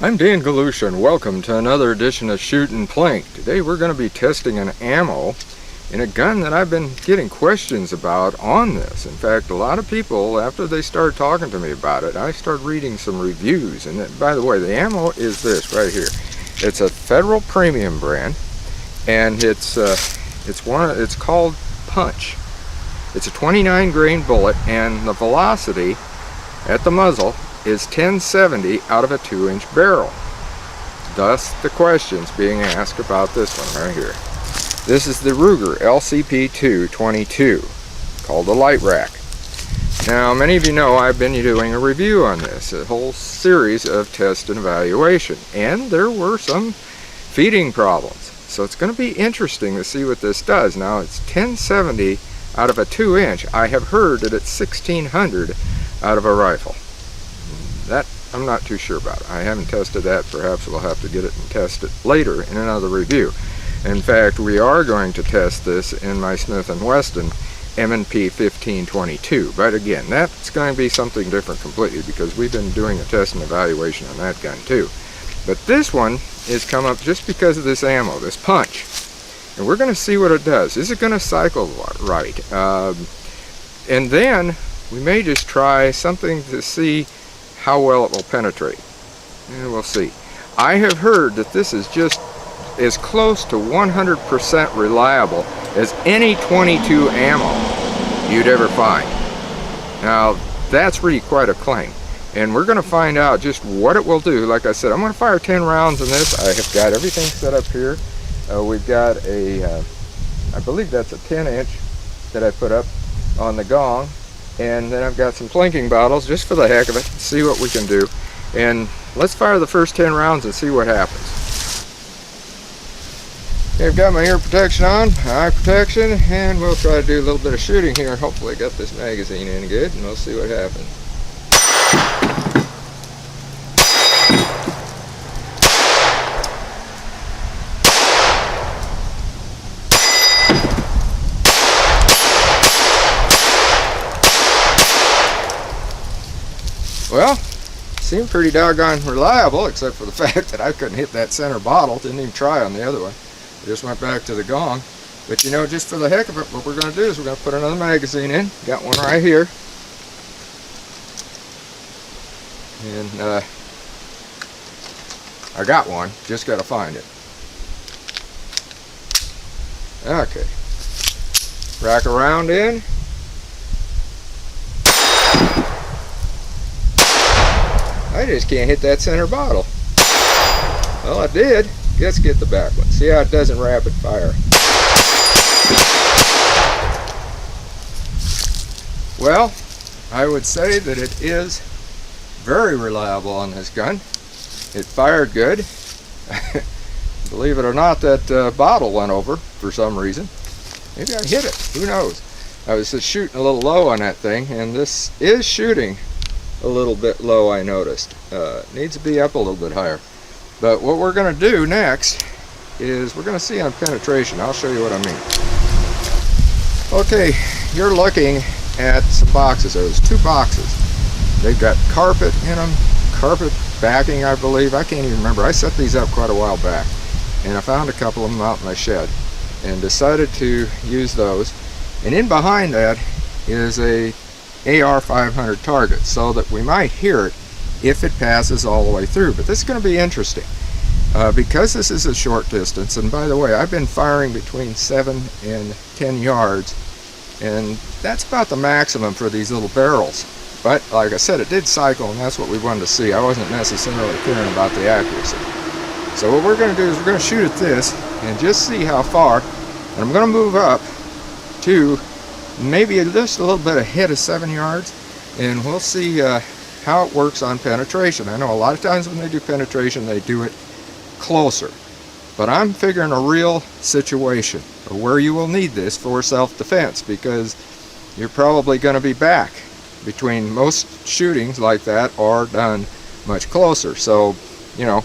I'm Dan Galusha and welcome to another edition of Shootin' Plink. Today we're going to be testing an ammo in a gun that I've been getting questions about on this. In fact, a lot of people, after they started talking to me about it, I started reading some reviews. And by the way, the ammo is this right here. It's a Federal Premium brand, and it's called Punch. It's a 29 grain bullet, and the velocity at the muzzle is 1070 out of a 2-inch barrel. Thus the questions being asked about this one right here. This is the Ruger LCPII 22, called the Light Rack. Now, many of you know I've been doing a review on this, a whole series of test and evaluation, and there were some feeding problems. So it's going to be interesting to see what this does. Now, it's 1070 out of a 2-inch. I have heard that it's 1600 out of a rifle. That I'm not too sure about. I haven't tested that. Perhaps we'll have to get it and test it later in another review. In fact, we are going to test this in my Smith & Wesson M&P 1522. But again, that's going to be something different completely because we've been doing a test and evaluation on that gun too. But this one has come up just because of this ammo, this Punch. And we're going to see what it does. Is it going to cycle right? And then we may just try something to see how well it will penetrate, and we'll see. I have heard that this is just as close to 100% reliable as any 22 ammo you'd ever find. Now, that's really quite a claim, and we're going to find out just what it will do. Like I said, I'm going to fire 10 rounds in this. I have got everything set up here. We've got a, I believe that's a 10-inch that I put up on the gong. And then I've got some plinking bottles just for the heck of it, see what we can do. And let's fire the first 10 rounds and see what happens. Okay, I've got my ear protection on, eye protection, and we'll try to do a little bit of shooting here. Hopefully get this magazine in good, and we'll see what happens. Well, seemed pretty doggone reliable, except for the fact that I couldn't hit that center bottle. Didn't even try on the other one. I just went back to the gong. But you know, just for the heck of it, what we're going to do is we're going to put another magazine in. Got one right here. And I got one, just got to find it. Okay. Rack around in. I just can't hit that center bottle. Well, I did. Let's get the back one. See how it does in rapid fire. Well, I would say that it is very reliable on this gun. It fired good. Believe it or not, that bottle went over for some reason. Maybe I hit it. Who knows? I was just shooting a little low on that thing, and this is shooting a little bit low, I noticed. Needs to be up a little bit higher. But what we're going to do next is we're going to see on penetration. I'll show you what I mean. Okay, you're looking at some boxes. There's 2 boxes. They've got carpet in them, carpet backing, I believe. I can't even remember. I set these up quite a while back, and I found a couple of them out in my shed and decided to use those. And in behind that is a AR-500 target, so that we might hear it if it passes all the way through. But this is going to be interesting because this is a short distance. And by the way, I've been firing between 7 and 10 yards, and that's about the maximum for these little barrels. But like I said, it did cycle, and that's what we wanted to see. I wasn't necessarily caring about the accuracy. So what we're going to do is we're going to shoot at this and just see how far. And I'm going to move up to maybe just a little bit ahead of 7 yards, and we'll see how it works on penetration. I know a lot of times when they do penetration, they do it closer, but I'm figuring a real situation where you will need this for self-defense, because you're probably going to be back. Between most shootings like that are done much closer. So, you know,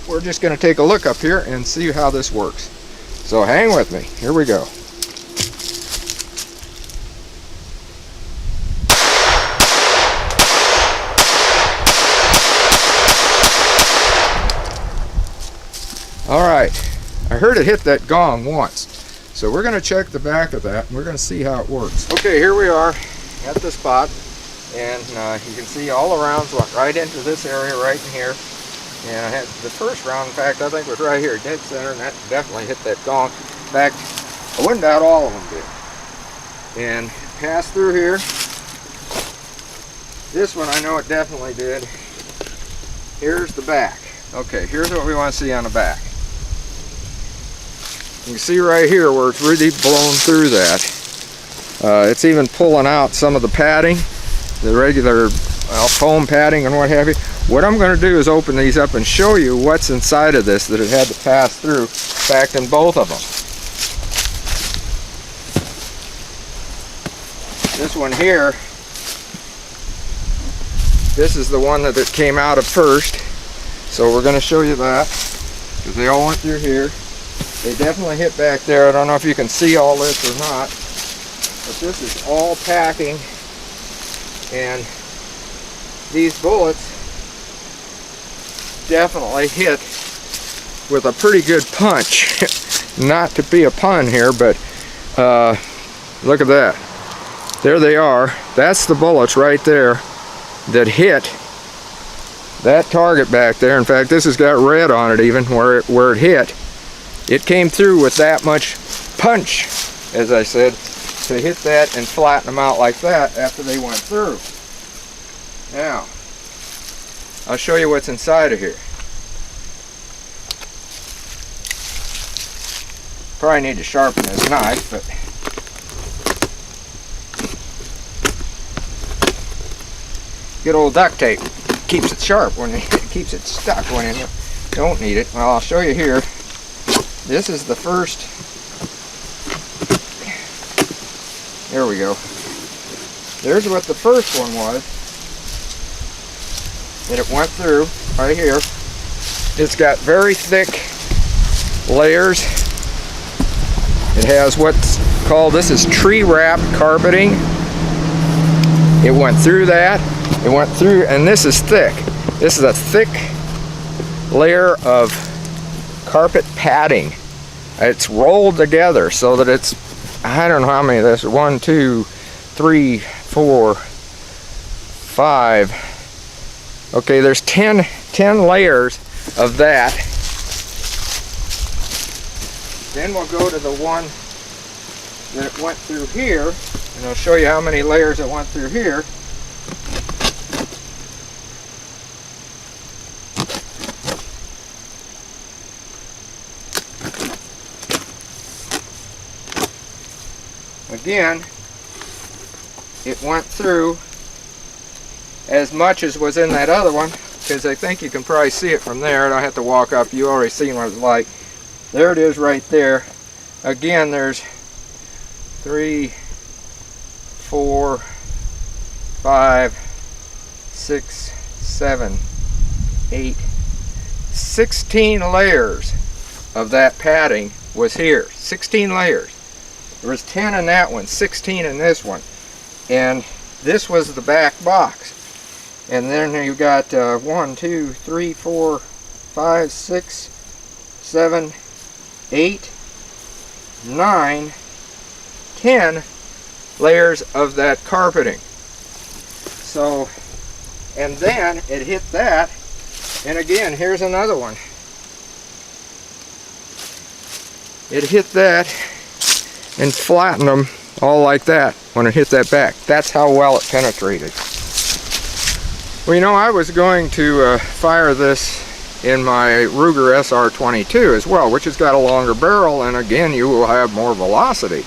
we're just going to take a look up here and see how this works. So hang with me. Here we go. Alright, I heard it hit that gong once. So we're going to check the back of that and we're going to see how it works. Okay, here we are at the spot. And you can see all the rounds went right into this area right in here. And I had the first round, in fact, I think was right here, dead center, and that definitely hit that gong. In fact, I wouldn't doubt all of them did. And passed through here. This one I know it definitely did. Here's the back. Okay, here's what we want to see on the back. You can see right here where it's really blown through that. It's even pulling out some of the padding, the regular foam padding and what have you. What I'm going to do is open these up and show you what's inside of this that it had to pass through. In fact, in both of them. This one here, this is the one that it came out of first. So we're going to show you that, because they all went through here. They definitely hit back there. I don't know if you can see all this or not, but this is all packing, and these bullets definitely hit with a pretty good punch. Not to be a pun here, but look at that. There they are. That's the bullets right there that hit that target back there. In fact, this has got red on it even where it hit. It came through with that much punch, as I said, to hit that and flatten them out like that after they went through. Now, I'll show you what's inside of here. Probably need to sharpen this knife, but good old duct tape keeps it sharp when it keeps it stuck when you don't need it. Well, I'll show you here. This is the first. There we go. There's what the first one was that it went through right here. It's got very thick layers. It has what's called, this is tree wrap carpeting. It went through that. It went through, and this is thick. This is a thick layer of carpet padding. It's rolled together so that it's, I don't know how many of this, 1, 2, 3, 4, 5. Okay, there's 10 layers of that. Then we'll go to the one that it went through here, and I'll show you how many layers it went through here. Again, it went through as much as was in that other one, because I think you can probably see it from there. I don't have to walk up. You already seen what it's like. There it is right there. Again, there's 3, 4, 5, 6, 7, 8, 16 layers of that padding was here. 16 layers. There was 10 in that one, 16 in this one. And this was the back box. And then you got 1, 2, 3, 4, 5, 6, 7, 8, 9, 10 layers of that carpeting. So, and then it hit that, and again, here's another one. It hit that and flattened them all like that when it hit that back. That's how well it penetrated. Well, you know, I was going to fire this in my Ruger SR22 as well, which has got a longer barrel, and again, you will have more velocity.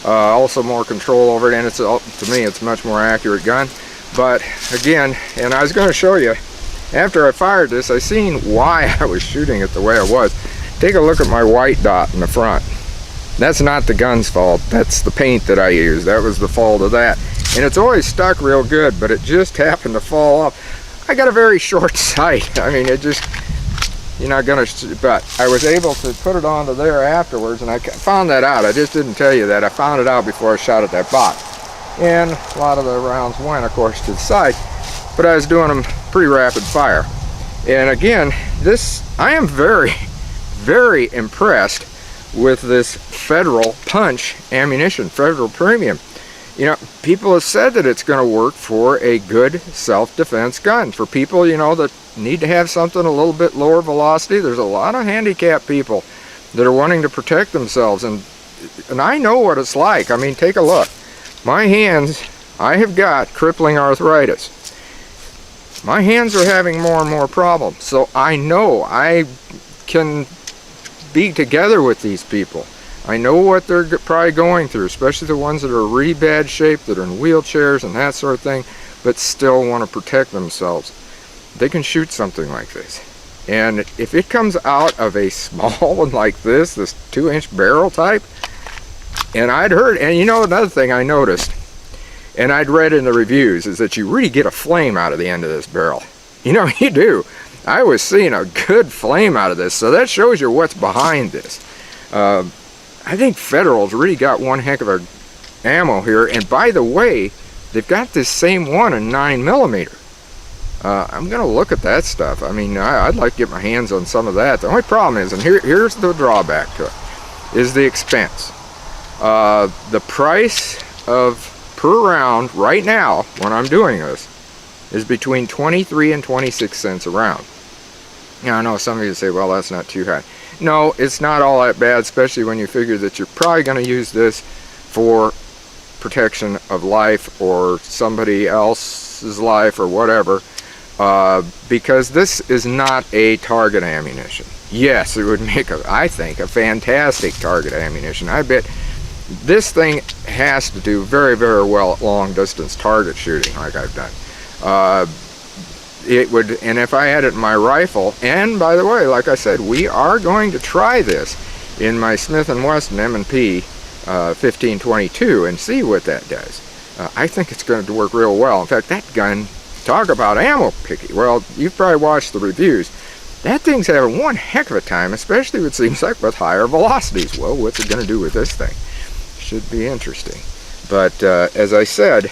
Also more control over it, and it's, to me, it's a much more accurate gun. But again, and I was going to show you, after I fired this, I seen why I was shooting it the way I was. Take a look at my white dot in the front. That's not the gun's fault. That's the paint that I used. That was the fault of that. And it's always stuck real good, but it just happened to fall off. I got a very short sight. I mean, it just, you're not gonna, but I was able to put it onto there afterwards, and I found that out. I just didn't tell you that. I found it out before I shot at that box. And a lot of the rounds went, of course, to the side, but I was doing them pretty rapid fire. And again, this, I am very, very impressed with this Federal Punch ammunition, Federal Premium. You know, people have said that it's going to work for a good self-defense gun. For people, you know, that need to have something a little bit lower velocity. There's a lot of handicapped people that are wanting to protect themselves. And I know what it's like. I mean, take a look. My hands, I have got crippling arthritis. My hands are having more and more problems. So I know I can be together with these people. I know what they're probably going through, especially the ones that are in really bad shape, that are in wheelchairs and that sort of thing, but still want to protect themselves. They can shoot something like this. And if it comes out of a small one like this 2-inch barrel type, and I'd heard, and you know, another thing I noticed, and I'd read in the reviews, is that you really get a flame out of the end of this barrel. You know, you do. I was seeing a good flame out of this, so that shows you what's behind this. I think Federal's really got one heck of a ammo here, and by the way, they've got this same one in 9mm. I'm gonna look at that stuff. I mean, I'd like to get my hands on some of that. The only problem is, and here's the drawback to it, is the expense. The price of per round right now, when I'm doing this, is between 23 and 26 cents a round. Now, I know some of you say, well, that's not too high. No, it's not all that bad, especially when you figure that you're probably going to use this for protection of life or somebody else's life or whatever, because this is not a target ammunition. Yes, it would make, I think, a fantastic target ammunition. I bet this thing has to do very, very well at long distance target shooting like I've done. It would, and if I had it in my rifle, and by the way, like I said, we are going to try this in my Smith & Wesson M&P 1522 and see what that does. I think it's going to work real well. In fact, that gun, talk about ammo picky. Well, you've probably watched the reviews. That thing's having one heck of a time, especially it seems like with higher velocities. Well, what's it going to do with this thing? Should be interesting. But as I said,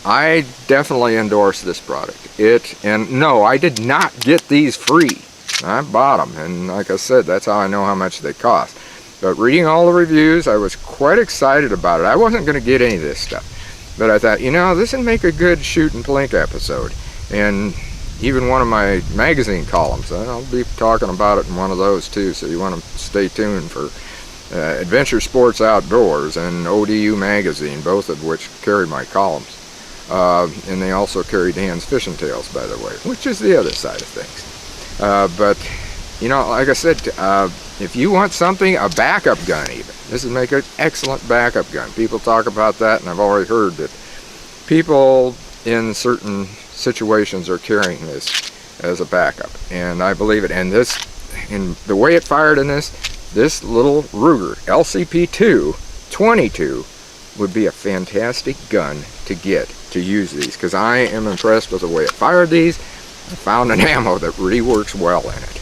I definitely endorse this product. And no, I did not get these free. I bought them, and like I said, that's how I know how much they cost. But reading all the reviews, I was quite excited about it. I wasn't going to get any of this stuff, but I thought, you know, this would make a good Shoot and Plink episode. And even one of my magazine columns, I'll be talking about it in one of those too, so you want to stay tuned for Adventure Sports Outdoors and ODU Magazine, both of which carry my columns. And they also carry Dan's Fishing Tales, by the way, which is the other side of things. But, you know, like I said, if you want something, a backup gun even, this would make an excellent backup gun. People talk about that, and I've already heard that people in certain situations are carrying this as a backup, and I believe it. And this, in the way it fired in this little Ruger LCPII 22 would be a fantastic gun to get to use these, because I am impressed with the way it fired these. I found an ammo that really works well in it.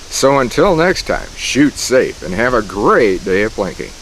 So until next time, shoot safe and have a great day of plinking.